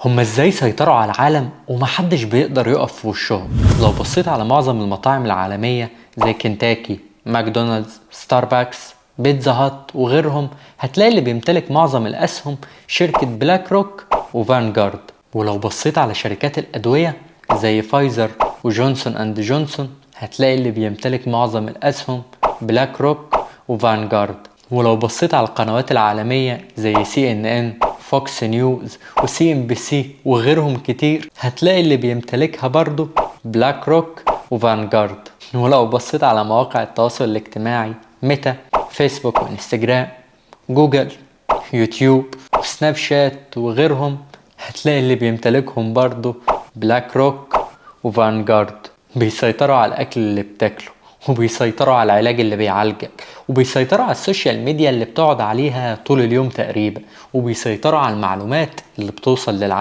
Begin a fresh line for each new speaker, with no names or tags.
هما ازاي سيطروا على العالم ومحدش بيقدر يقف في وشهم؟ لو بصيت على معظم المطاعم العالمية زي كنتاكي، ماكدونالدز، ستاربكس، بيتزا هات وغيرهم، هتلاقي اللي بيمتلك معظم الأسهم شركة بلاك روك وفانجارد. ولو بصيت على شركات الأدوية زي فايزر وجونسون اند جونسون، هتلاقي اللي بيمتلك معظم الأسهم بلاك روك وفانجارد. ولو بصيت على القنوات العالمية زي CNN، فوكس نيوز، وسي ام بي سي وغيرهم كتير، هتلاقي اللي بيمتلكها برضو بلاك روك وفانجارد. ولو بصيت على مواقع التواصل الاجتماعي ميتا، فيسبوك وانستجرام، جوجل، يوتيوب وسناب شات وغيرهم، هتلاقي اللي بيمتلكهم برضو بلاك روك وفانجارد. بيسيطروا على الأكل اللي بتاكله، وبيسيطروا على العلاج اللي بيعالجك، وبيسيطروا على السوشيال ميديا اللي بتقعد عليها طول اليوم تقريبا، وبيسيطروا على المعلومات اللي بتوصل للعالم.